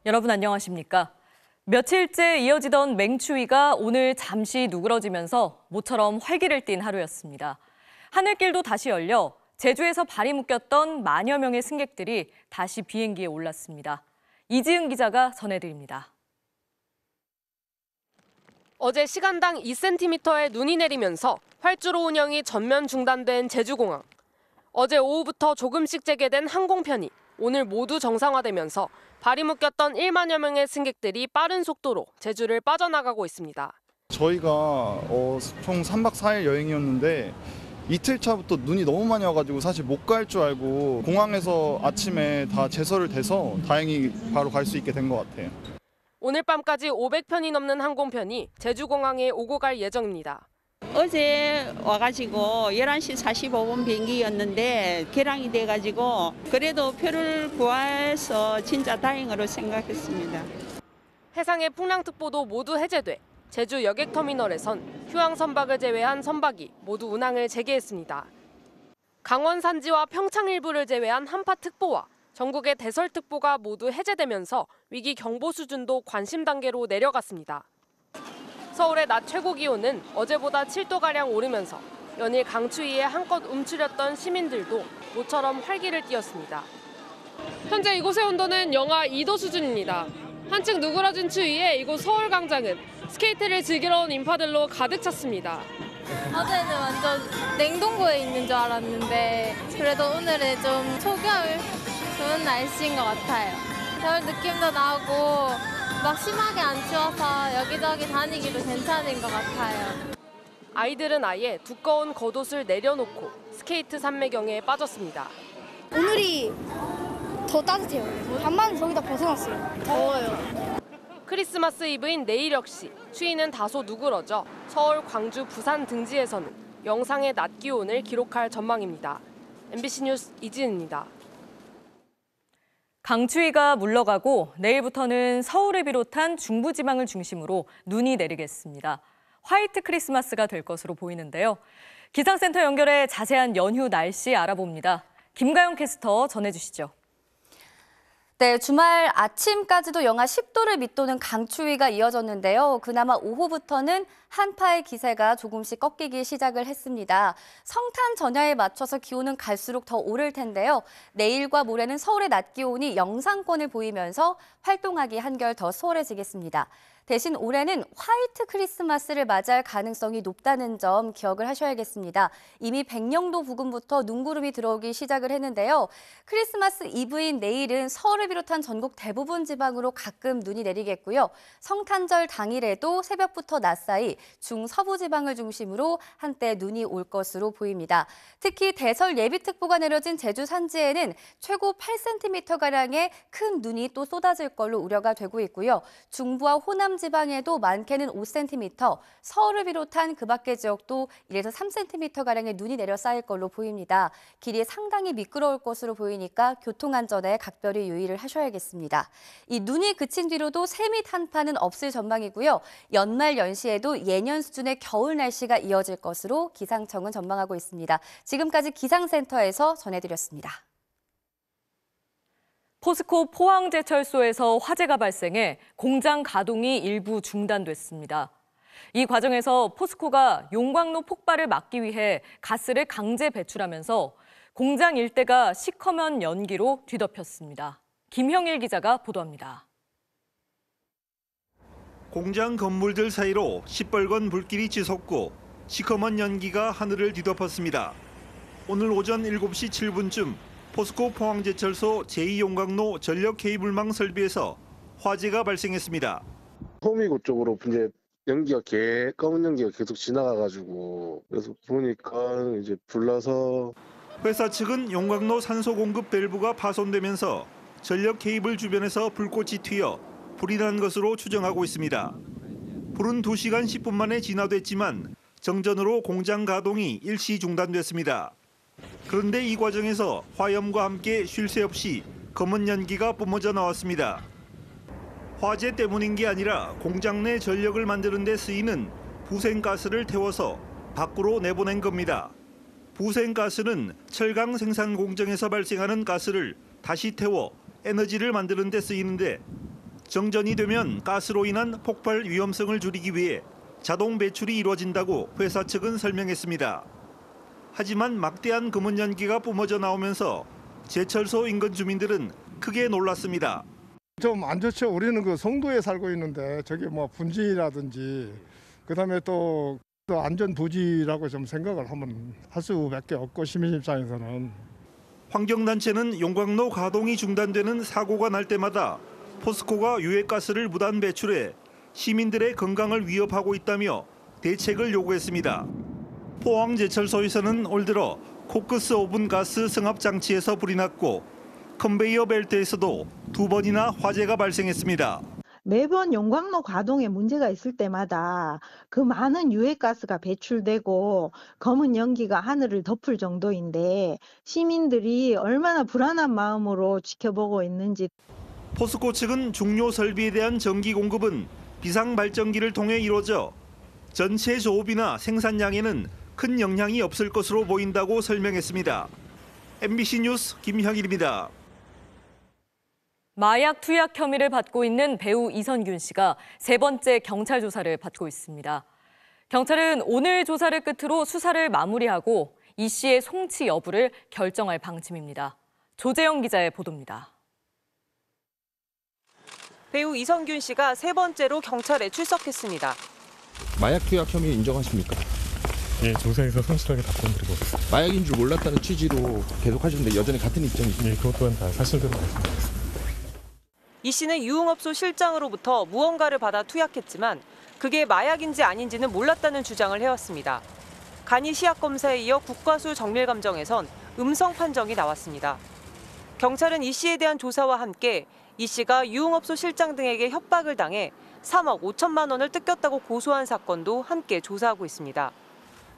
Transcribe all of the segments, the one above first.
여러분 안녕하십니까? 며칠째 이어지던 맹추위가 오늘 잠시 누그러지면서 모처럼 활기를 띤 하루였습니다. 하늘길도 다시 열려 제주에서 발이 묶였던 만여 명의 승객들이 다시 비행기에 올랐습니다. 이지은 기자가 전해드립니다. 어제 시간당 2cm의 눈이 내리면서 활주로 운영이 전면 중단된 제주공항. 어제 오후부터 조금씩 재개된 항공편이 오늘 모두 정상화되면서 발이 묶였던 1만여 명의 승객들이 빠른 속도로 제주를 빠져나가고 있습니다. 저희가 총 3박 4일 여행이었는데 이틀 차부터 눈이 너무 많이 와가지고 사실 못 갈 줄 알고 공항에서 아침에 다 제설을 대서 다행히 바로 갈 수 있게 된 것 같아요. 오늘 밤까지 500편이 넘는 항공편이 제주공항에 오고 갈 예정입니다. 어제 와가지고 11시 45분 비행기였는데 개량이 돼가지고 그래도 표를 구해서 진짜 다행으로 생각했습니다. 해상의 풍랑특보도 모두 해제돼 제주 여객터미널에선 휴양 선박을 제외한 선박이 모두 운항을 재개했습니다. 강원 산지와 평창 일부를 제외한 한파특보와 전국의 대설특보가 모두 해제되면서 위기 경보 수준도 관심 단계로 내려갔습니다. 서울의 낮 최고 기온은 어제보다 7도가량 오르면서 연일 강추위에 한껏 움츠렸던 시민들도 모처럼 활기를 띠었습니다. 현재 이곳의 온도는 영하 2도 수준입니다. 한층 누그러진 추위에 이곳 서울광장은 스케이트를 즐기러 온 인파들로 가득 찼습니다. 어제는 완전 냉동고에 있는 줄 알았는데 그래도 오늘은 좀 초겨울 좋은 날씨인 것 같아요. 겨울 느낌도 나고 막 심하게 안 추워서 여기저기 다니기도 괜찮은 것 같아요. 아이들은 아예 두꺼운 겉옷을 내려놓고 스케이트 산매경에 빠졌습니다. 오늘이 더 따뜻해요. 반만 저기다 벗어놨어요. 더워요. 크리스마스 이브인 내일 역시 추위는 다소 누그러져 서울, 광주, 부산 등지에서는 영상의 낮 기온을 기록할 전망입니다. MBC 뉴스 이지은입니다. 강추위가 물러가고 내일부터는 서울을 비롯한 중부지방을 중심으로 눈이 내리겠습니다. 화이트 크리스마스가 될 것으로 보이는데요. 기상센터 연결해 자세한 연휴 날씨 알아봅니다. 김가영 캐스터 전해주시죠. 네, 주말 아침까지도 영하 10도를 밑도는 강추위가 이어졌는데요. 그나마 오후부터는 한파의 기세가 조금씩 꺾이기 시작을 했습니다. 성탄 전야에 맞춰서 기온은 갈수록 더 오를 텐데요. 내일과 모레는 서울의 낮 기온이 영상권을 보이면서 활동하기 한결 더 수월해지겠습니다. 대신 올해는 화이트 크리스마스를 맞이할 가능성이 높다는 점 기억을 하셔야겠습니다. 이미 백령도 부근부터 눈구름이 들어오기 시작을 했는데요. 크리스마스 이브인 내일은 서울을 비롯한 전국 대부분 지방으로 가끔 눈이 내리겠고요. 성탄절 당일에도 새벽부터 낮 사이 중서부 지방을 중심으로 한때 눈이 올 것으로 보입니다. 특히 대설 예비특보가 내려진 제주 산지에는 최고 8cm가량의 큰 눈이 또 쏟아질 걸로 우려가 되고 있고요. 중부와 호남 지방에도 많게는 5cm, 서울을 비롯한 그 밖의 지역도 1에서 3cm가량의 눈이 내려 쌓일 걸로 보입니다. 길이 상당히 미끄러울 것으로 보이니까 교통안전에 각별히 유의를 하셔야겠습니다. 이 눈이 그친 뒤로도 새 및 한파는 없을 전망이고요. 연말 연시에도 예년 수준의 겨울 날씨가 이어질 것으로 기상청은 전망하고 있습니다. 지금까지 기상센터에서 전해드렸습니다. 포스코 포항제철소에서 화재가 발생해 공장 가동이 일부 중단됐습니다. 이 과정에서 포스코가 용광로 폭발을 막기 위해 가스를 강제 배출하면서 공장 일대가 시커먼 연기로 뒤덮였습니다. 김형일 기자가 보도합니다. 공장 건물들 사이로 시뻘건 불길이 치솟고 시커먼 연기가 하늘을 뒤덮었습니다. 오늘 오전 7시 7분쯤 포스코 포항제철소 제2용광로 전력 케이블망 설비에서 화재가 발생했습니다. 호미곶 쪽으로 이제 연기가 검은 연기가 계속 지나가가지고 그래서 보니까 이제 불나서 회사 측은 용광로 산소 공급 밸브가 파손되면서 전력 케이블 주변에서 불꽃이 튀어 불이 난 것으로 추정하고 있습니다. 불은 2시간 10분 만에 진화됐지만 정전으로 공장 가동이 일시 중단됐습니다. 그런데 이 과정에서 화염과 함께 쉴 새 없이 검은 연기가 뿜어져 나왔습니다. 화재 때문인 게 아니라 공장 내 전력을 만드는 데 쓰이는 부생가스를 태워서 밖으로 내보낸 겁니다. 부생가스는 철강 생산 공정에서 발생하는 가스를 다시 태워 에너지를 만드는 데 쓰이는데 정전이 되면 가스로 인한 폭발 위험성을 줄이기 위해 자동 배출이 이루어진다고 회사 측은 설명했습니다. 하지만 막대한 검은 연기가 뿜어져 나오면서 제철소 인근 주민들은 크게 놀랐습니다. 좀 안 좋죠. 우리는 그 송도에 살고 있는데 저게 뭐 분지라든지 그다음에 또 안전 부지라고 좀 생각을 하면 할 수밖에 없고 시민 입장에서는. 환경단체는 용광로 가동이 중단되는 사고가 날 때마다 포스코가 유해가스를 무단 배출해 시민들의 건강을 위협하고 있다며 대책을 요구했습니다. 포항제철소에서는 올 들어 코크스 오븐 가스 승합 장치에서 불이 났고 컨베이어 벨트에서도 2번이나 화재가 발생했습니다. 매번 용광로 가동에 문제가 있을 때마다 그 많은 유해가스가 배출되고 검은 연기가 하늘을 덮을 정도인데 시민들이 얼마나 불안한 마음으로 지켜보고 있는지. 포스코 측은 중요 설비에 대한 전기 공급은 비상발전기를 통해 이루어져 전체 조업이나 생산량에는 큰 영향이 없을 것으로 보인다고 설명했습니다. MBC 뉴스 김형일입니다. 마약 투약 혐의를 받고 있는 배우 이선균 씨가 세 번째 경찰 조사를 받고 있습니다. 경찰은 오늘 조사를 끝으로 수사를 마무리하고 이 씨의 송치 여부를 결정할 방침입니다. 조재영 기자의 보도입니다. 배우 이선균 씨가 세 번째로 경찰에 출석했습니다. 마약 투약 혐의 인정하십니까? 예, 조사에서 성실하게 답변드리고 있습니다. 마약인 줄 몰랐다는 취지로 계속 하시는데 여전히 같은 입장이시죠? 예, 그것 또한 다 사실대로 말씀드리겠습니다. 이 씨는 유흥업소 실장으로부터 무언가를 받아 투약했지만 그게 마약인지 아닌지는 몰랐다는 주장을 해왔습니다. 간이 시약 검사에 이어 국과수 정밀감정에선 음성 판정이 나왔습니다. 경찰은 이 씨에 대한 조사와 함께 이 씨가 유흥업소 실장 등에게 협박을 당해 3억 5천만 원을 뜯겼다고 고소한 사건도 함께 조사하고 있습니다.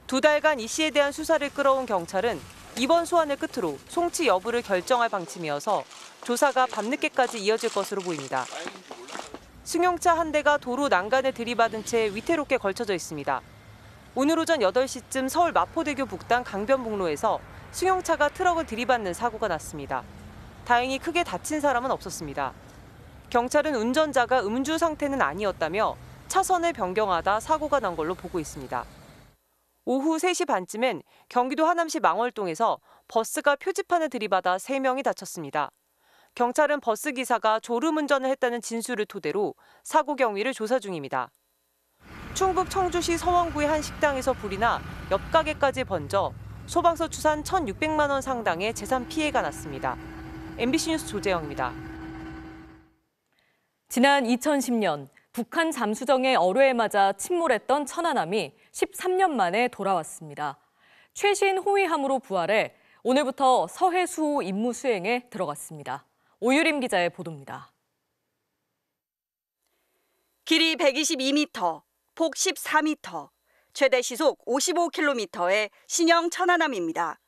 2달간 이 씨에 대한 수사를 끌어온 경찰은 이번 소환을 끝으로 송치 여부를 결정할 방침이어서 조사가 밤늦게까지 이어질 것으로 보입니다. 승용차 한 대가 도로 난간에 들이받은 채 위태롭게 걸쳐져 있습니다. 오늘 오전 8시쯤 서울 마포대교 북단 강변북로에서 승용차가 트럭을 들이받는 사고가 났습니다. 다행히 크게 다친 사람은 없었습니다. 경찰은 운전자가 음주 상태는 아니었다며 차선을 변경하다 사고가 난 걸로 보고 있습니다. 오후 3시 반쯤엔 경기도 하남시 망월동에서 버스가 표지판을 들이받아 3명이 다쳤습니다. 경찰은 버스 기사가 졸음운전을 했다는 진술을 토대로 사고 경위를 조사 중입니다. 충북 청주시 서원구의 한 식당에서 불이 나 옆 가게까지 번져 소방서 추산 1,600만 원 상당의 재산 피해가 났습니다. MBC 뉴스 조재영입니다. 지난 2010년 북한 잠수정의 어뢰에 맞아 침몰했던 천안함이 13년 만에 돌아왔습니다. 최신 호위함으로 부활해 오늘부터 서해 수호 임무 수행에 들어갔습니다. 오유림 기자의 보도입니다. 길이 122m, 폭 14m, 최대 시속 55km의 신형 천안함입니다.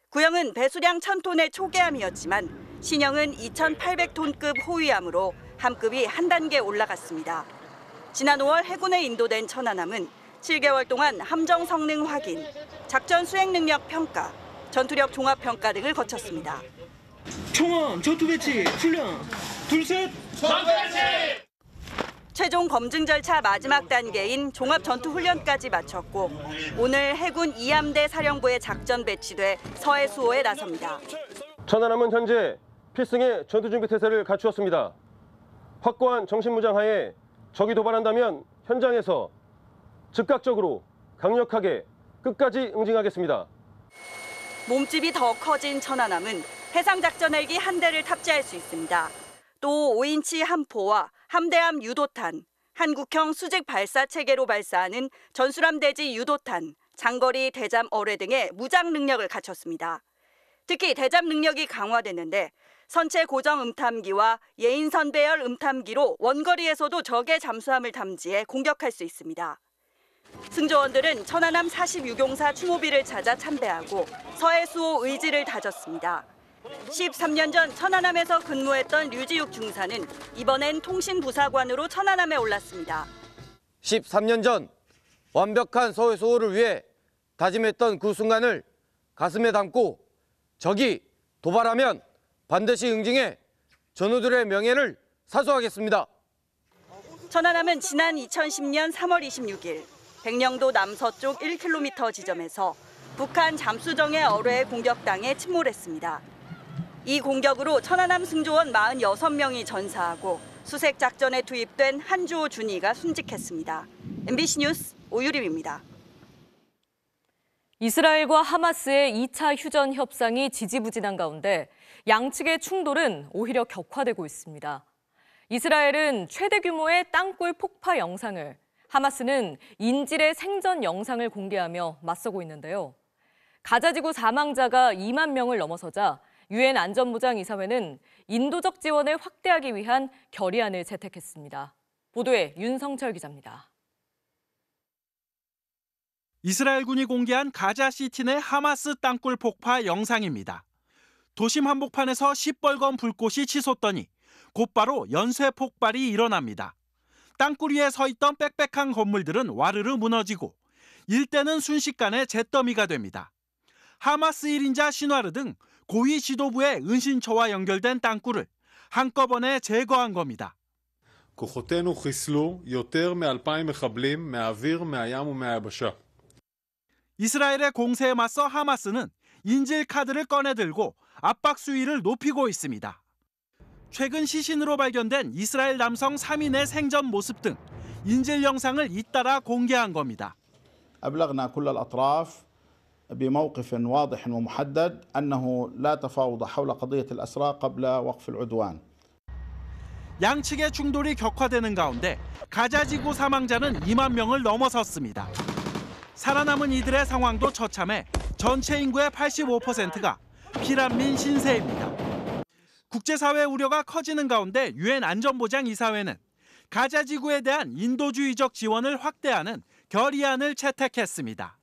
구형은 배수량 1,000톤의 초계함이었지만 신형은 2,800톤급 호위함으로 함급이 한 단계 올라갔습니다. 지난 5월 해군에 인도된 천안함은 7개월 동안 함정 성능 확인, 작전 수행 능력 평가, 전투력 종합 평가 등을 거쳤습니다. 총원 전투 배치 훈련 둘셋 전투 배치. 최종 검증 절차 마지막 단계인 종합 전투 훈련까지 마쳤고 오늘 해군 2함대 사령부에 작전 배치돼 서해 수호에 나섭니다. 천안함은 현재 필승의 전투 준비 태세를 갖추었습니다. 확고한 정신무장하에 적이 도발한다면 현장에서 즉각적으로 강력하게 끝까지 응징하겠습니다. 몸집이 더 커진 천안함은 해상작전 헬기 한 대를 탑재할 수 있습니다. 또 5인치 함포와 함대함 유도탄, 한국형 수직 발사 체계로 발사하는 전술함 대지 유도탄, 장거리 대잠 어뢰 등의 무장 능력을 갖췄습니다. 특히 대잠 능력이 강화됐는데 선체 고정 음탐기와 예인선 배열 음탐기로 원거리에서도 적의 잠수함을 탐지해 공격할 수 있습니다. 승조원들은 천안함 46용사 추모비를 찾아 참배하고 서해 수호 의지를 다졌습니다. 13년 전 천안함에서 근무했던 류지욱 중사는 이번엔 통신부사관으로 천안함에 올랐습니다. 13년 전 완벽한 서해 수호를 위해 다짐했던 그 순간을 가슴에 담고 적이 도발하면 반드시 응징해 전우들의 명예를 사수하겠습니다. 천안함은 지난 2010년 3월 26일 백령도 남서쪽 1km 지점에서 북한 잠수정의 어뢰에 공격당해 침몰했습니다. 이 공격으로 천안함 승조원 46명이 전사하고 수색 작전에 투입된 한주호 준이가 순직했습니다. MBC 뉴스 오유림입니다. 이스라엘과 하마스의 2차 휴전 협상이 지지부진한 가운데 양측의 충돌은 오히려 격화되고 있습니다. 이스라엘은 최대 규모의 땅굴 폭파 영상을, 하마스는 인질의 생전 영상을 공개하며 맞서고 있는데요. 가자지구 사망자가 2만 명을 넘어서자 유엔 안전보장이사회는 인도적 지원을 확대하기 위한 결의안을 채택했습니다. 보도에 윤성철 기자입니다. 이스라엘군이 공개한 가자시티 내 하마스 땅굴 폭파 영상입니다. 도심 한복판에서 시뻘건 불꽃이 치솟더니 곧바로 연쇄 폭발이 일어납니다. 땅굴 위에 서 있던 빽빽한 건물들은 와르르 무너지고 일대는 순식간에 잿더미가 됩니다. 하마스 1인자 신와르 등 고위 지도부의 은신처와 연결된 땅굴을 한꺼번에 제거한 겁니다. כוחותינו חיסלו יותר מ-2,000 מחבלים מהאוויר, מהים ומהיבשה. 이스라엘의 공세에 맞서 하마스는 인질 카드를 꺼내들고 압박 수위를 높이고 있습니다. 최근 시신으로 발견된 이스라엘 남성 3인의 생전 모습 등 인질 영상을 잇따라 공개한 겁니다. أبلغنا كل الأطراف بموقف واضح ومحدد أنه لا تفاوض حول قضية الأسرى قبل وقف العدوان. 양측의 충돌이 격화되는 가운데 가자지구 사망자는 2만 명을 넘어섰습니다. 살아남은 이들의 상황도 처참해 전체 인구의 85%가 피난민 신세입니다. 국제사회 우려가 커지는 가운데 유엔 안전보장이사회는 가자지구에 대한 인도주의적 지원을 확대하는 결의안을 채택했습니다.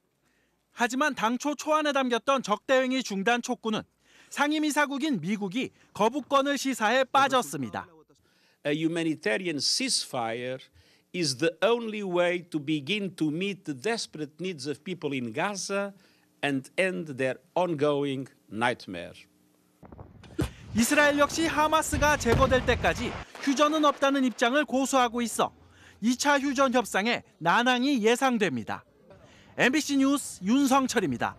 하지만 당초 초안에 담겼던 적대행위 중단 촉구는 상임이사국인 미국이 거부권을 시사해 빠졌습니다. A humanitarian ceasefire is the only way to begin to meet the desperate needs of people in Gaza and end their ongoing nightmare. 이스라엘 역시 하마스가 제거될 때까지 휴전은 없다는 입장을 고수하고 있어 2차 휴전 협상에 난항이 예상됩니다. MBC 뉴스 윤성철입니다.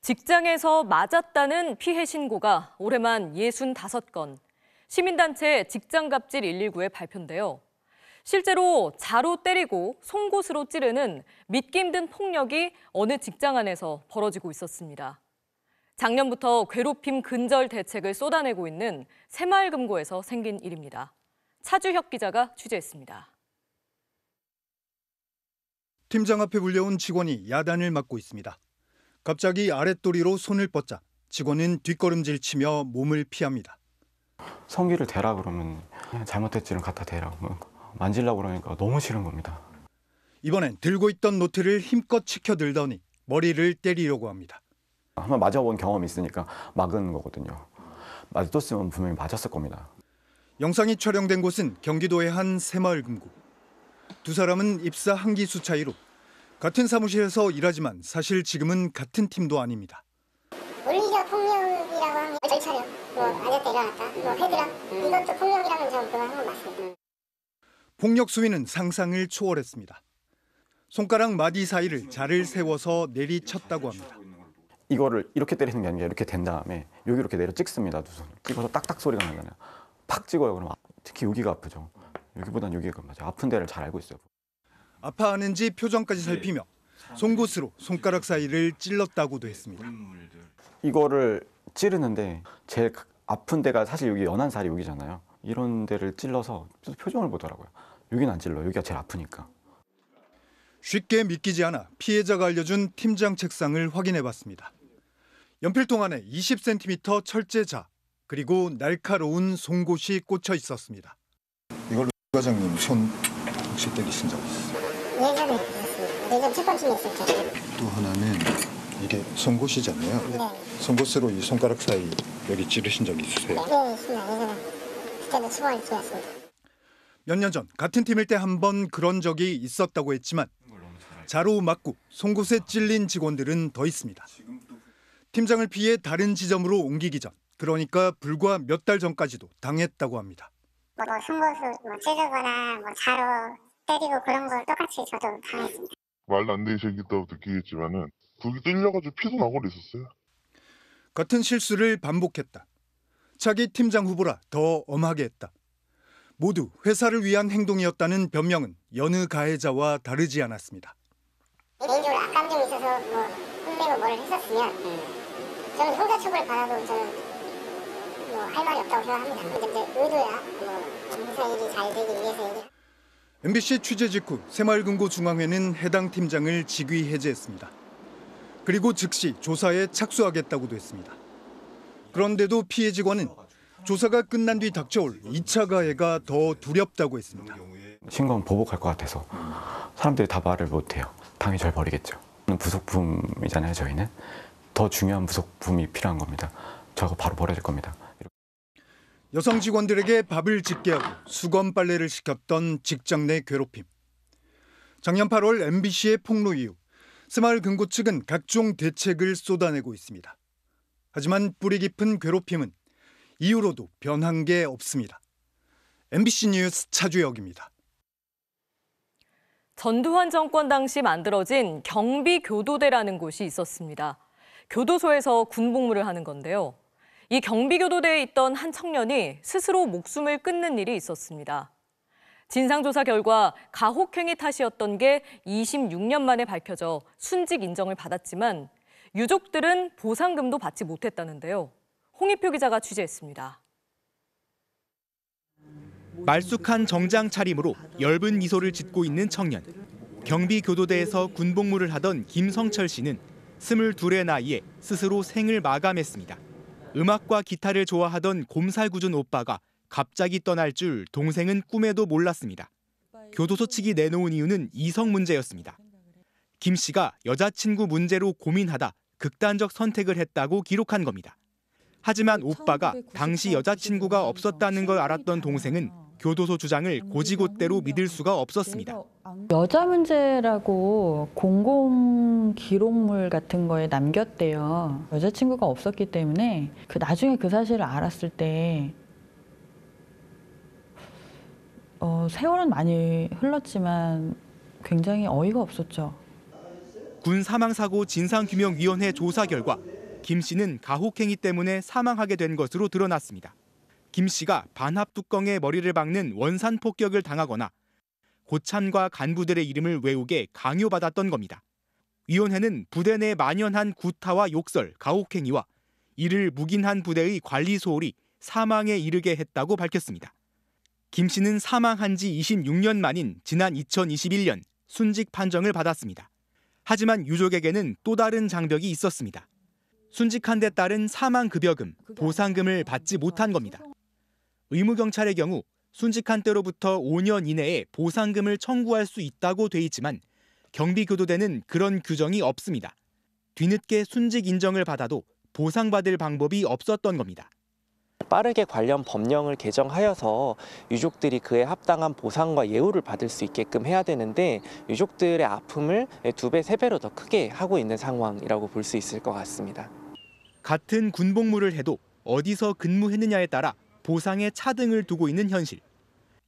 직장에서 맞았다는 피해 신고가 올해만 65건, 시민단체 직장갑질 119에 발표인데요. 실제로 자로 때리고 송곳으로 찌르는 믿기 힘든 폭력이 어느 직장 안에서 벌어지고 있었습니다. 작년부터 괴롭힘 근절 대책을 쏟아내고 있는 새마을금고에서 생긴 일입니다. 차주혁 기자가 취재했습니다. 팀장 앞에 불려온 직원이 야단을 맞고 있습니다. 갑자기 아랫도리로 손을 뻗자 직원은 뒷걸음질 치며 몸을 피합니다. 성기를 대라 그러면 잘못했지는 갖다 대라고 만지려고 그러니까 너무 싫은 겁니다. 이번엔 들고 있던 노트를 힘껏 치켜들더니 머리를 때리려고 합니다. 한번 맞아본 경험이 있으니까 막은 거거든요. 맞았으면 분명히 맞았을 겁니다. 영상이 촬영된 곳은 경기도의 한 새마을금고. 두 사람은 입사 한 기수 차이로 같은 사무실에서 일하지만 사실 지금은 같은 팀도 아닙니다. 물리적 폭력이라고 하면 저희 차량, 아저씨 일어났다, 헤드락, 이것도 폭력이라면 저는 그거 한건 맞습니다. 폭력 수위는 상상을 초월했습니다. 손가락 마디 사이를 자를 세워서 내리쳤다고 합니다. 이거를 이렇게 때리는 게 아니라 이렇게 된 다음에 여기 이렇게 내려 찍습니다. 두 손. 찍어서 딱딱 소리가 나잖아요. 팍 찍어요. 그러면 특히 여기가 아프죠. 여기보단 여기가 맞아요. 아픈 데를 잘 알고 있어요. 아파하는지 표정까지 살피며 송곳으로 손가락 사이를 찔렀다고도 했습니다. 이거를 찌르는데 제일 아픈 데가 사실 여기 연한 살이 여기잖아요. 이런 데를 찔러서 표정을 보더라고요. 여기는 안 찔러. 여기가 제일 아프니까. 쉽게 믿기지 않아 피해자가 알려준 팀장 책상을 확인해봤습니다. 연필통 안에 20cm 철제자 그리고 날카로운 송곳이 꽂혀 있었습니다. 이걸로 과장님 손 혹시 때리신 적 있어요? 예전에 있었습니다. 예전 첫 번째 있을 때. 또 하나는 이게 송곳이잖아요. 네. 송곳으로 이 손가락 사이 여기 찌르신 적 있으세요? 네, 있습니다. 예전에 그때도 수고할 때였습니다. 몇 년 전 같은 팀일 때 한 번 그런 적이 있었다고 했지만 자로 맞고 송곳에 찔린 직원들은 더 있습니다. 팀장을 피해 다른 지점으로 옮기기 전, 그러니까 불과 몇 달 전까지도 당했다고 합니다. 숨어서 찌르거나 자로 때리고 그런 걸 똑같이 저도 당했습니다. 말도 안 되시겠다고 느끼겠지만은 그게 찔려가지고 피도 나고 그랬었어요. 같은 실수를 반복했다. 차기 팀장 후보라 더 엄하게 했다. 모두 회사를 위한 행동이었다는 변명은 여느 가해자와 다르지 않았습니다. 개인적으로 악감정이 있어서 혼내고 뭘 했었으면 저는 형사처벌 받아도 저는 할 말이 없다고 생각합니다. 근데 이제 의도야 회사 일이 잘 되기 위해서 얘기. MBC 취재 직후 새마을금고 중앙회는 해당 팀장을 직위 해제했습니다. 그리고 즉시 조사에 착수하겠다고도 했습니다. 그런데도 피해 직원은 조사가 끝난 뒤 닥쳐올 2차 가해가 더 두렵다고 했습니다. 신고하면 보복할 것 같아서 사람들이 다 말을 못해요. 당해절 버리겠죠. 부속품이잖아요. 저희는 더 중요한 부속품이 필요한 겁니다. 저거 바로 버려질 겁니다. 여성 직원들에게 밥을 짓게 하고 수건 빨래를 시켰던 직장 내 괴롭힘. 작년 8월 MBC의 폭로 이후 새마을금고 측은 각종 대책을 쏟아내고 있습니다. 하지만 뿌리 깊은 괴롭힘은 이후로도 변한 게 없습니다. MBC 뉴스 차주혁입니다. 전두환 정권 당시 만들어진 경비교도대라는 곳이 있었습니다. 교도소에서 군복무를 하는 건데요. 이 경비교도대에 있던 한 청년이 스스로 목숨을 끊는 일이 있었습니다. 진상조사 결과 가혹행위 탓이었던 게 26년 만에 밝혀져 순직 인정을 받았지만 유족들은 보상금도 받지 못했다는데요. 홍익표 기자가 취재했습니다. 말쑥한 정장 차림으로 엷은 미소를 짓고 있는 청년. 경비교도대에서 군복무를 하던 김성철 씨는 22의 나이에 스스로 생을 마감했습니다. 음악과 기타를 좋아하던 곰살궂은 오빠가 갑자기 떠날 줄 동생은 꿈에도 몰랐습니다. 교도소 측이 내놓은 이유는 이성 문제였습니다. 김 씨가 여자친구 문제로 고민하다 극단적 선택을 했다고 기록한 겁니다. 하지만 오빠가 당시 여자친구가 없었다는 걸 알았던 동생은 교도소 주장을 고지곳대로 믿을 수가 없었습니다. 여자 문제라고 공공 기록물 같은 거에 남겼대요. 여자친구가 없었기 때문에 나중에 그 사실을 알았을 때 세월은 많이 흘렀지만 굉장히 어이가 없었죠. 군 사망사고 진상규명위원회 조사 결과 김 씨는 가혹행위 때문에 사망하게 된 것으로 드러났습니다. 김 씨가 반합 뚜껑에 머리를 박는 원산 폭격을 당하거나 고참과 간부들의 이름을 외우게 강요받았던 겁니다. 위원회는 부대 내 만연한 구타와 욕설, 가혹행위와 이를 묵인한 부대의 관리 소홀이 사망에 이르게 했다고 밝혔습니다. 김 씨는 사망한 지 26년 만인 지난 2021년 순직 판정을 받았습니다. 하지만 유족에게는 또 다른 장벽이 있었습니다. 순직한 데 따른 사망급여금, 보상금을 받지 못한 겁니다. 의무경찰의 경우 순직한 때로부터 5년 이내에 보상금을 청구할 수 있다고 돼 있지만 경비교도대는 그런 규정이 없습니다. 뒤늦게 순직 인정을 받아도 보상받을 방법이 없었던 겁니다. 빠르게 관련 법령을 개정하여서 유족들이 그에 합당한 보상과 예우를 받을 수 있게끔 해야 되는데 유족들의 아픔을 2배, 3배로 더 크게 하고 있는 상황이라고 볼 수 있을 것 같습니다. 같은 군복무를 해도 어디서 근무했느냐에 따라 보상에 차등을 두고 있는 현실.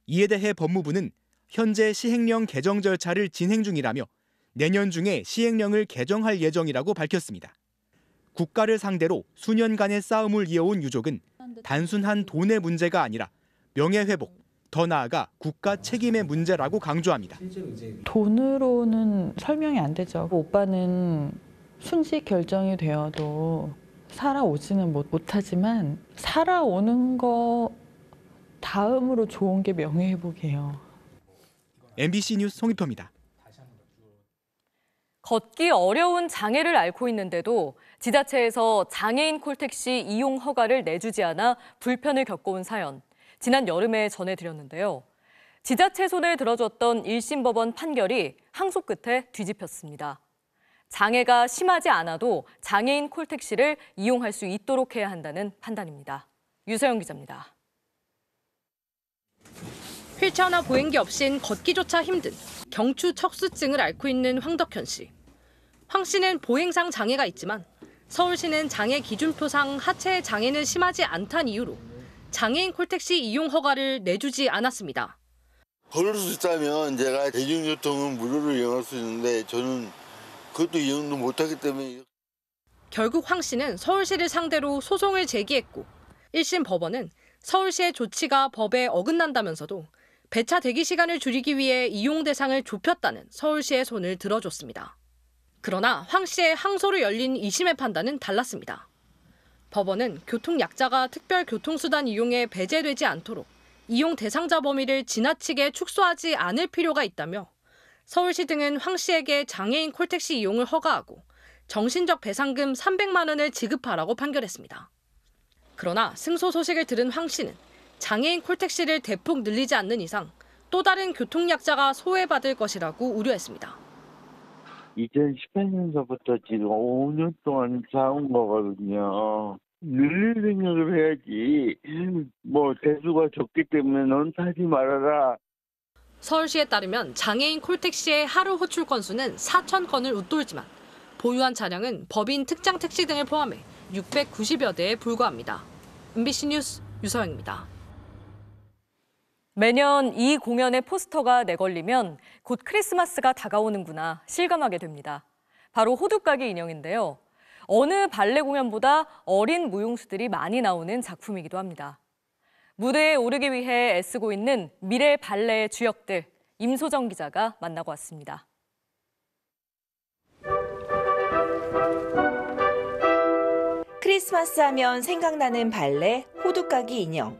이에 대해 법무부는 현재 시행령 개정 절차를 진행 중이라며 내년 중에 시행령을 개정할 예정이라고 밝혔습니다. 국가를 상대로 수년간의 싸움을 이어온 유족은 단순한 돈의 문제가 아니라 명예회복, 더 나아가 국가 책임의 문제라고 강조합니다. 돈으로는 설명이 안 되죠. 오빠는 순직 결정이 되어도 살아오지는 못하지만 살아오는 거 다음으로 좋은 게 명예회복이에요. MBC 뉴스 송익표입니다. 걷기 어려운 장애를 앓고 있는데도 지자체에서 장애인 콜택시 이용 허가를 내주지 않아 불편을 겪어온 사연, 지난 여름에 전해드렸는데요. 지자체 손을 들어줬던 1심 법원 판결이 항소 끝에 뒤집혔습니다. 장애가 심하지 않아도 장애인 콜택시를 이용할 수 있도록 해야 한다는 판단입니다. 유서영 기자입니다. 휠체어나 보행기 없인 걷기조차 힘든 경추 척수증을 앓고 있는 황덕현 씨. 황 씨는 보행상 장애가 있지만 서울시는 장애 기준표상 하체 장애는 심하지 않다는 이유로 장애인 콜택시 이용 허가를 내주지 않았습니다. 걸을 수 있다면 제가 대중교통은 무료로 이용할 수 있는데 저는 그것도 이용도 못하기 때문에. 결국 황 씨는 서울시를 상대로 소송을 제기했고 1심 법원은 서울시의 조치가 법에 어긋난다면서도 배차 대기 시간을 줄이기 위해 이용 대상을 좁혔다는 서울시의 손을 들어줬습니다. 그러나 황 씨의 항소로 열린 2심의 판단은 달랐습니다. 법원은 교통약자가 특별 교통수단 이용에 배제되지 않도록 이용 대상자 범위를 지나치게 축소하지 않을 필요가 있다며 서울시 등은 황 씨에게 장애인 콜택시 이용을 허가하고 정신적 배상금 300만 원을 지급하라고 판결했습니다. 그러나 승소 소식을 들은 황 씨는 장애인 콜택시를 대폭 늘리지 않는 이상 또 다른 교통약자가 소외받을 것이라고 우려했습니다. 2018년서부터 지금 5년 동안 쌓은 거거든요. 늘릴 생각을 해야지. 대수가 적기 때문에 넌 타지 말아라. 서울시에 따르면 장애인 콜택시의 하루 호출 건수는 4,000건을 웃돌지만 보유한 차량은 법인 특장 택시 등을 포함해 690여 대에 불과합니다. MBC 뉴스 유서영입니다. 매년 이 공연의 포스터가 내걸리면 곧 크리스마스가 다가오는구나 실감하게 됩니다. 바로 호두까기 인형인데요. 어느 발레 공연보다 어린 무용수들이 많이 나오는 작품이기도 합니다. 무대에 오르기 위해 애쓰고 있는 미래 발레의 주역들, 임소정 기자가 만나고 왔습니다. 크리스마스 하면 생각나는 발레 호두까기 인형.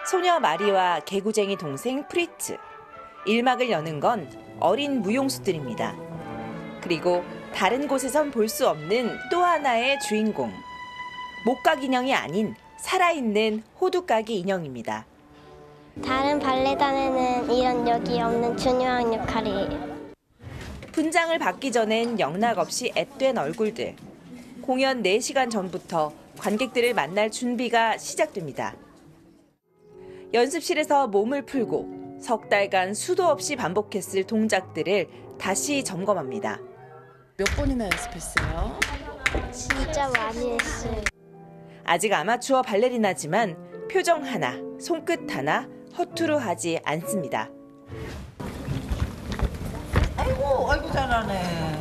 소녀 마리와 개구쟁이 동생 프리츠. 1막을 여는 건 어린 무용수들입니다. 그리고 다른 곳에선 볼 수 없는 또 하나의 주인공. 목각 인형이 아닌 살아있는 호두까기 인형입니다. 다른 발레단에는 이런 역이 없는 중요한 역할이에요. 분장을 받기 전엔 영락없이 앳된 얼굴들. 공연 4시간 전부터 관객들을 만날 준비가 시작됩니다. 연습실에서 몸을 풀고 석 달간 수도 없이 반복했을 동작들을 다시 점검합니다. 몇 번이나 연습했어요? 진짜 많이 했어요. 아직 아마추어 발레리나지만 표정 하나, 손끝 하나 허투루 하지 않습니다. 아이고 잘하네.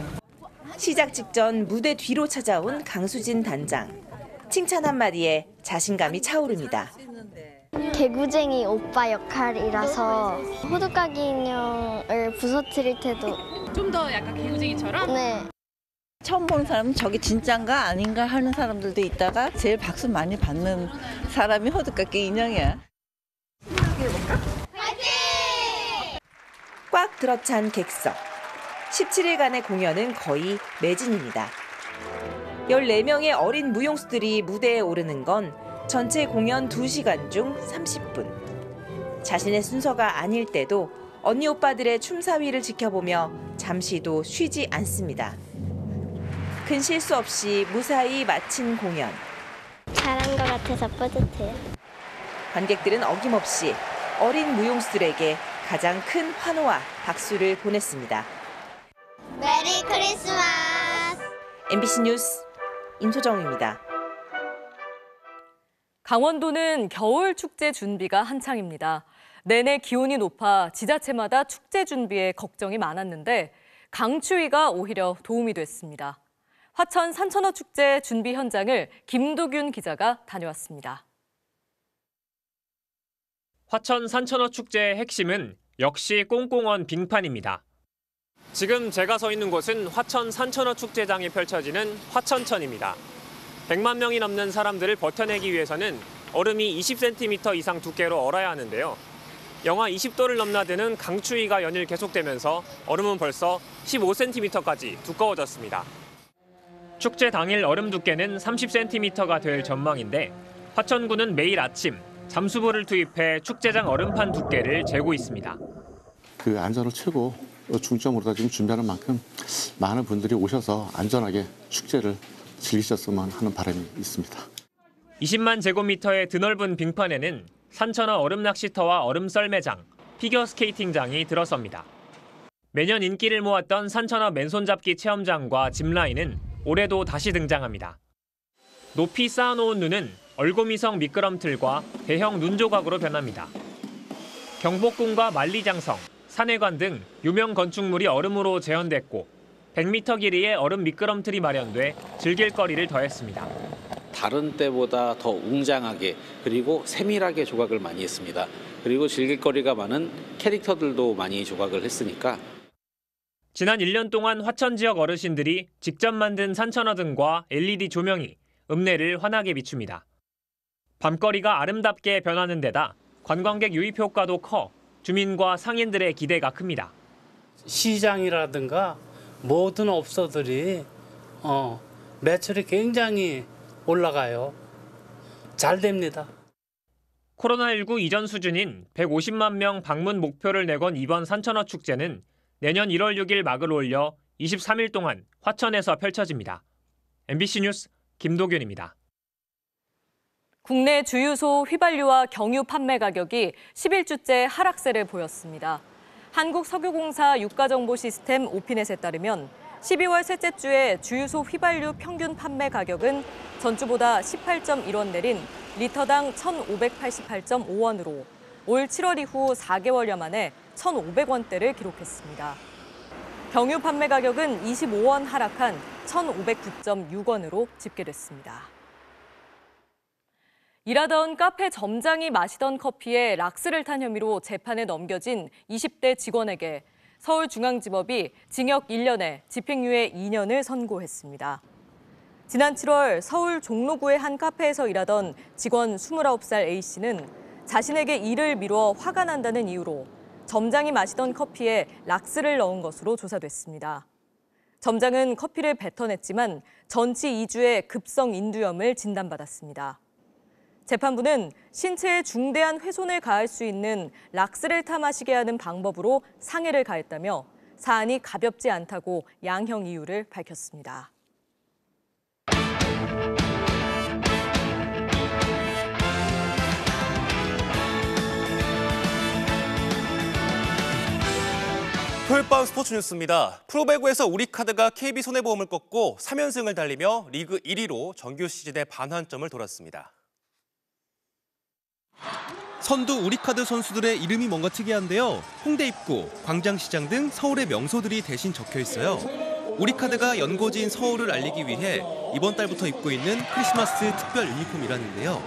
시작 직전 무대 뒤로 찾아온 강수진 단장. 칭찬 한마디에 자신감이 차오릅니다. 개구쟁이 오빠 역할이라서 호두까기 인형을 부서뜨릴 때도 좀 더 약간 개구쟁이처럼? 네. 처음 보는 사람은 저게 진짠가 아닌가 하는 사람들도 있다가 제일 박수 많이 받는 사람이 호두까기 인형이야. 꽉 들어찬 객석. 17일간의 공연은 거의 매진입니다. 14명의 어린 무용수들이 무대에 오르는 건 전체 공연 2시간 중 30분. 자신의 순서가 아닐 때도 언니 오빠들의 춤사위를 지켜보며 잠시도 쉬지 않습니다. 큰 실수 없이 무사히 마친 공연. 잘한 것 같아서 뿌듯해요. 관객들은 어김없이 어린 무용수들에게 가장 큰 환호와 박수를 보냈습니다. 메리 크리스마스! MBC 뉴스 임소정입니다. 강원도는 겨울 축제 준비가 한창입니다. 내내 기온이 높아 지자체마다 축제 준비에 걱정이 많았는데 강추위가 오히려 도움이 됐습니다. 화천 산천어 축제 준비 현장을 김도균 기자가 다녀왔습니다. 화천 산천어 축제의 핵심은 역시 꽁꽁언 빙판입니다. 지금 제가 서 있는 곳은 화천 산천어 축제장이 펼쳐지는 화천천입니다. 100만 명이 넘는 사람들을 버텨내기 위해서는 얼음이 20cm 이상 두께로 얼어야 하는데요. 영하 20도를 넘나드는 강추위가 연일 계속되면서 얼음은 벌써 15cm까지 두꺼워졌습니다. 축제 당일 얼음 두께는 30cm가 될 전망인데 화천군은 매일 아침 잠수부를 투입해 축제장 얼음판 두께를 재고 있습니다. 그 안전을 최고 중점으로 지금 준비하는 만큼 많은 분들이 오셔서 안전하게 축제를 즐기셨으면 하는 바람이 있습니다. 20만 제곱미터의 드넓은 빙판에는 산천어 얼음 낚시터와 얼음 썰매장, 피겨 스케이팅장이 들어섭니다. 매년 인기를 모았던 산천어 맨손잡기 체험장과 짚라인은 올해도 다시 등장합니다. 높이 쌓아놓은 눈은 얼고미성 미끄럼틀과 대형 눈 조각으로 변합니다. 경복궁과 만리장성, 산해관 등 유명 건축물이 얼음으로 재현됐고 100m 길이의 얼음 미끄럼틀이 마련돼 즐길 거리를 더했습니다. 다른 때보다 더 웅장하게 그리고 세밀하게 조각을 많이 했습니다. 그리고 즐길 거리가 많은 캐릭터들도 많이 조각을 했으니까. 지난 1년 동안 화천 지역 어르신들이 직접 만든 산천어등과 LED 조명이 읍내를 환하게 비춥니다. 밤거리가 아름답게 변하는 데다 관광객 유입 효과도 커 주민과 상인들의 기대가 큽니다. 시장이라든가 모든 업소들이 매출이 굉장히 올라가요. 잘 됩니다. 코로나19 이전 수준인 150만 명 방문 목표를 내건 이번 산천어 축제는 내년 1월 6일 막을 올려 23일 동안 화천에서 펼쳐집니다. MBC 뉴스 김도균입니다. 국내 주유소 휘발유와 경유 판매 가격이 11주째 하락세를 보였습니다. 한국석유공사 유가정보시스템 오피넷에 따르면 12월 셋째 주에 주유소 휘발유 평균 판매 가격은 전주보다 18.1원 내린 리터당 1,588.5원으로 올 7월 이후 4개월여 만에 1,500원대를 기록했습니다. 경유 판매 가격은 25원 하락한 1,509.6원으로 집계됐습니다. 일하던 카페 점장이 마시던 커피에 락스를 탄 혐의로 재판에 넘겨진 20대 직원에게 서울중앙지법이 징역 1년에 집행유예 2년을 선고했습니다. 지난 7월 서울 종로구의 한 카페에서 일하던 직원 29살 A씨는 자신에게 일을 미뤄 화가 난다는 이유로 점장이 마시던 커피에 락스를 넣은 것으로 조사됐습니다. 점장은 커피를 뱉어냈지만 전치 2주의 급성 인두염을 진단받았습니다. 재판부는 신체에 중대한 훼손을 가할 수 있는 락스를 타 마시게 하는 방법으로 상해를 가했다며 사안이 가볍지 않다고 양형 이유를 밝혔습니다. 토요일 밤 스포츠 뉴스입니다. 프로배구에서 우리카드가 KB손해보험을 꺾고 3연승을 달리며 리그 1위로 정규 시즌의 반환점을 돌았습니다. 선두 우리카드 선수들의 이름이 뭔가 특이한데요. 홍대 입구, 광장시장 등 서울의 명소들이 대신 적혀 있어요. 우리카드가 연고지인 서울을 알리기 위해 이번 달부터 입고 있는 크리스마스 특별 유니폼이라는데요.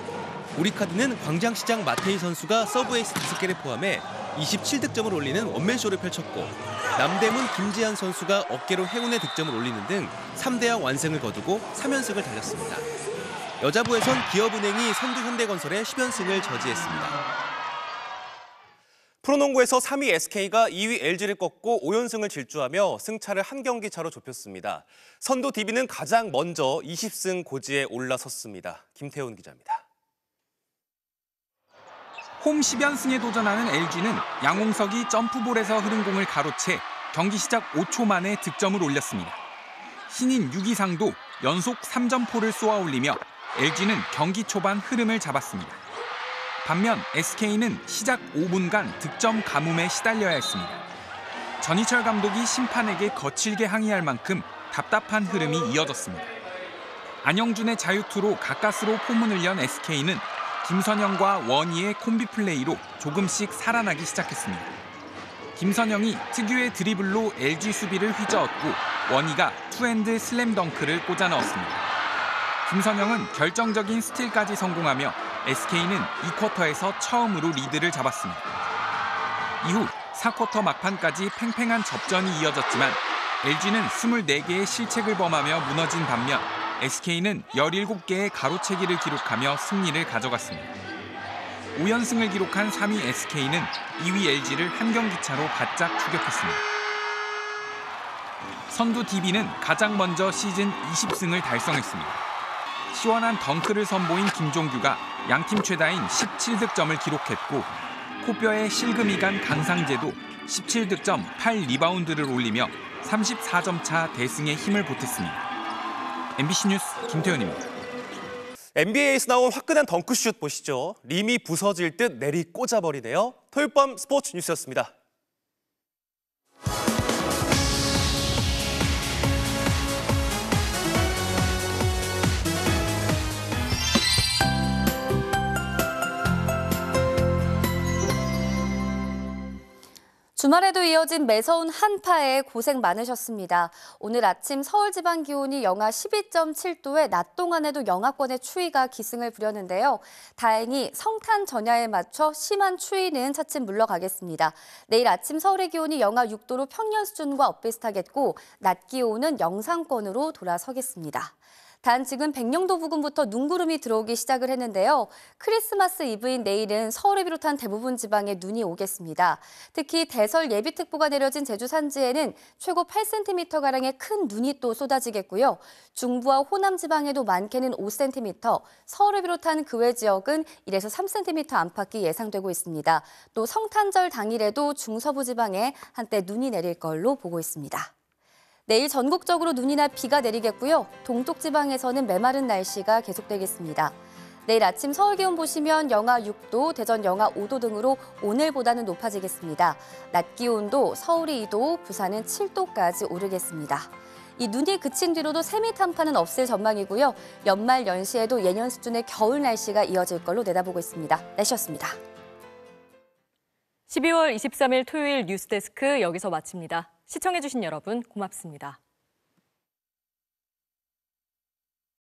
우리카드는 광장시장 마테이 선수가 서브에이스 5개를 포함해 27득점을 올리는 원맨쇼를 펼쳤고 남대문 김지한 선수가 어깨로 행운의 득점을 올리는 등 3대왕 완승을 거두고 3연승을 달렸습니다. 여자부에선 기업은행이 선두 현대건설의 10연승을 저지했습니다. 프로농구에서 3위 SK가 2위 LG를 꺾고 5연승을 질주하며 승차를 한 경기 차로 좁혔습니다. 선두 DB는 가장 먼저 20승 고지에 올라섰습니다. 김태훈 기자입니다. 홈 10연승에 도전하는 LG는 양홍석이 점프볼에서 흐른 공을 가로채 경기 시작 5초 만에 득점을 올렸습니다. 신인 유기상도 연속 3점포를 쏘아올리며 LG는 경기 초반 흐름을 잡았습니다. 반면 SK는 시작 5분간 득점 가뭄에 시달려야 했습니다. 전희철 감독이 심판에게 거칠게 항의할 만큼 답답한 흐름이 이어졌습니다. 안영준의 자유투로 가까스로 포문을 연 SK는 김선영과 원희의 콤비 플레이로 조금씩 살아나기 시작했습니다. 김선영이 특유의 드리블로 LG 수비를 휘저었고 원희가 투핸드 슬램덩크를 꽂아 넣었습니다. 김선영은 결정적인 스틸까지 성공하며 SK는 2쿼터에서 처음으로 리드를 잡았습니다. 이후 4쿼터 막판까지 팽팽한 접전이 이어졌지만 LG는 24개의 실책을 범하며 무너진 반면 SK는 17개의 가로채기를 기록하며 승리를 가져갔습니다. 5연승을 기록한 3위 SK는 2위 LG를 한 경기 차로 바짝 추격했습니다. 선두 DB는 가장 먼저 시즌 20승을 달성했습니다. 시원한 덩크를 선보인 김종규가 양팀 최다인 17득점을 기록했고 코뼈에 실금이 간 강상재도 17득점 8리바운드를 올리며 34점 차 대승에 힘을 보탰습니다. MBC 뉴스 김태현입니다. NBA에서 나온 화끈한 덩크슛 보시죠. 림이 부서질 듯 내리 꽂아버리네요. 토요일 밤 스포츠 뉴스였습니다. 주말에도 이어진 매서운 한파에 고생 많으셨습니다. 오늘 아침 서울 지방 기온이 영하 12.7도에 낮 동안에도 영하권의 추위가 기승을 부렸는데요. 다행히 성탄 전야에 맞춰 심한 추위는 차츰 물러가겠습니다. 내일 아침 서울의 기온이 영하 6도로 평년 수준과 엇비슷하겠고 낮 기온은 영상권으로 돌아서겠습니다. 단 지금 백령도 부근부터 눈구름이 들어오기 시작을 했는데요. 크리스마스 이브인 내일은 서울을 비롯한 대부분 지방에 눈이 오겠습니다. 특히 대설 예비특보가 내려진 제주 산지에는 최고 8cm가량의 큰 눈이 또 쏟아지겠고요. 중부와 호남 지방에도 많게는 5cm, 서울을 비롯한 그 외 지역은 1에서 3cm 안팎이 예상되고 있습니다. 또 성탄절 당일에도 중서부 지방에 한때 눈이 내릴 걸로 보고 있습니다. 내일 전국적으로 눈이나 비가 내리겠고요. 동쪽 지방에서는 메마른 날씨가 계속되겠습니다. 내일 아침 서울 기온 보시면 영하 6도, 대전 영하 5도 등으로 오늘보다는 높아지겠습니다. 낮 기온도 서울이 2도, 부산은 7도까지 오르겠습니다. 이 눈이 그친 뒤로도 세미 한파는 없을 전망이고요. 연말 연시에도 예년 수준의 겨울 날씨가 이어질 걸로 내다보고 있습니다. 날씨였습니다. 12월 23일 토요일 뉴스데스크 여기서 마칩니다. 시청해주신 여러분 고맙습니다.